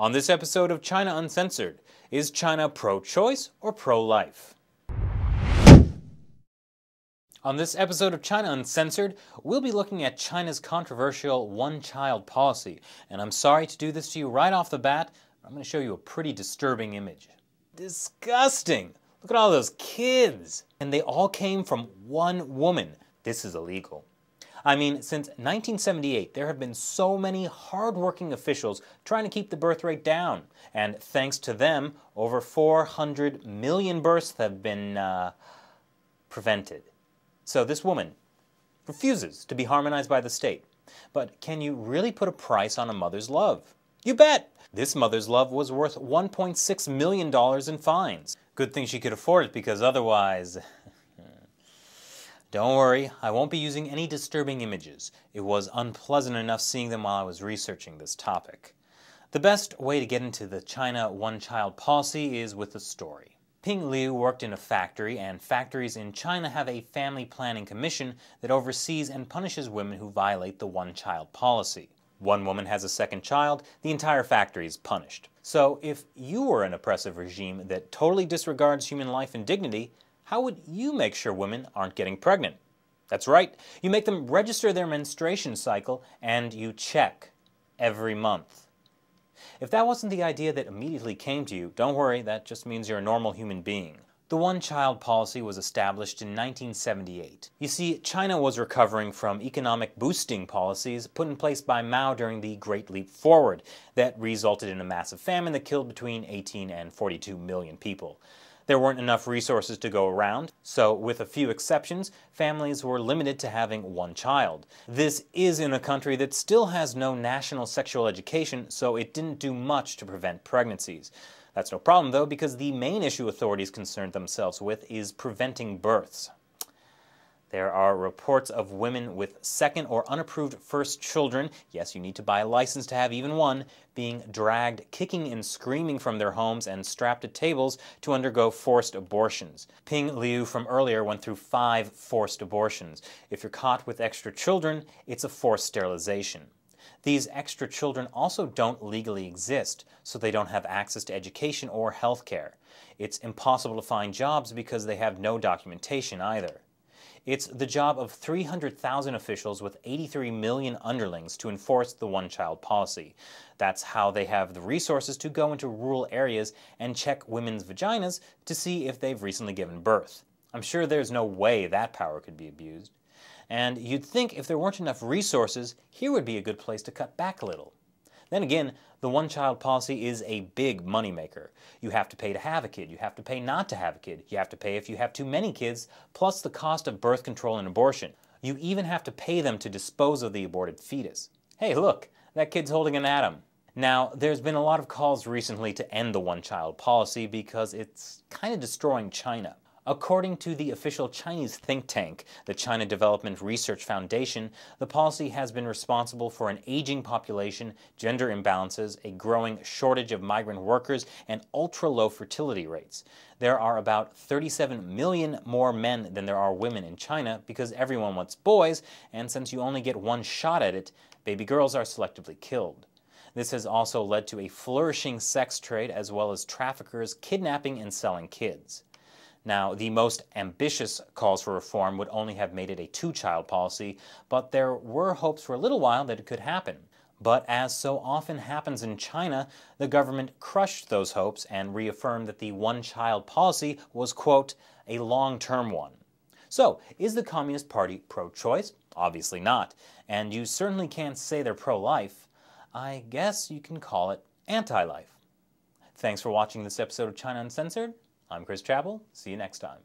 On this episode of China Uncensored, is China pro-choice or pro-life? On this episode of China Uncensored, we'll be looking at China's controversial one-child policy. And I'm sorry to do this to you right off the bat, but I'm going to show you a pretty disturbing image. Disgusting! Look at all those kids! And they all came from one woman. This is illegal. I mean, since 1978, there have been so many hard-working officials trying to keep the birth rate down. And thanks to them, over 400 million births have been prevented. So this woman refuses to be harmonized by the state. But can you really put a price on a mother's love? You bet! This mother's love was worth $1.6 million in fines. Good thing she could afford it, because otherwise... Don't worry, I won't be using any disturbing images. It was unpleasant enough seeing them while I was researching this topic. The best way to get into the China one-child policy is with a story. Ping Liu worked in a factory, and factories in China have a family planning commission that oversees and punishes women who violate the one-child policy. One woman has a second child, the entire factory is punished. So if you were an oppressive regime that totally disregards human life and dignity, how would you make sure women aren't getting pregnant? That's right, you make them register their menstruation cycle and you check every month. If that wasn't the idea that immediately came to you, don't worry, that just means you're a normal human being. The one-child policy was established in 1978. You see, China was recovering from economic boosting policies put in place by Mao during the Great Leap Forward that resulted in a massive famine that killed between 18 and 42 million people. There weren't enough resources to go around, so with a few exceptions, families were limited to having one child. This is in a country that still has no national sexual education, so it didn't do much to prevent pregnancies. That's no problem though, because the main issue authorities concerned themselves with is preventing births. There are reports of women with second or unapproved first children, yes, you need to buy a license to have even one, being dragged, kicking and screaming from their homes and strapped to tables to undergo forced abortions. Ping Liu from earlier went through 5 forced abortions. If you're caught with extra children, it's a forced sterilization. These extra children also don't legally exist, so they don't have access to education or health care. It's impossible to find jobs because they have no documentation either. It's the job of 300,000 officials with 83 million underlings to enforce the one-child policy. That's how they have the resources to go into rural areas and check women's vaginas to see if they've recently given birth. I'm sure there's no way that power could be abused. And you'd think if there weren't enough resources, here would be a good place to cut back a little. Then again, the one-child policy is a big moneymaker. You have to pay to have a kid, you have to pay not to have a kid, you have to pay if you have too many kids, plus the cost of birth control and abortion. You even have to pay them to dispose of the aborted fetus. Hey look, that kid's holding an atom. Now, there's been a lot of calls recently to end the one-child policy because it's kind of destroying China. According to the official Chinese think tank, the China Development Research Foundation, the policy has been responsible for an aging population, gender imbalances, a growing shortage of migrant workers, and ultra-low fertility rates. There are about 37 million more men than there are women in China because everyone wants boys, and since you only get one shot at it, baby girls are selectively killed. This has also led to a flourishing sex trade as well as traffickers kidnapping and selling kids. Now, the most ambitious calls for reform would only have made it a two-child policy, but there were hopes for a little while that it could happen. But as so often happens in China, the government crushed those hopes and reaffirmed that the one-child policy was, quote, a long-term one. So, is the Communist Party pro-choice? Obviously not. And you certainly can't say they're pro-life. I guess you can call it anti-life. Thanks for watching this episode of China Uncensored. I'm Chris Chappell. See you next time.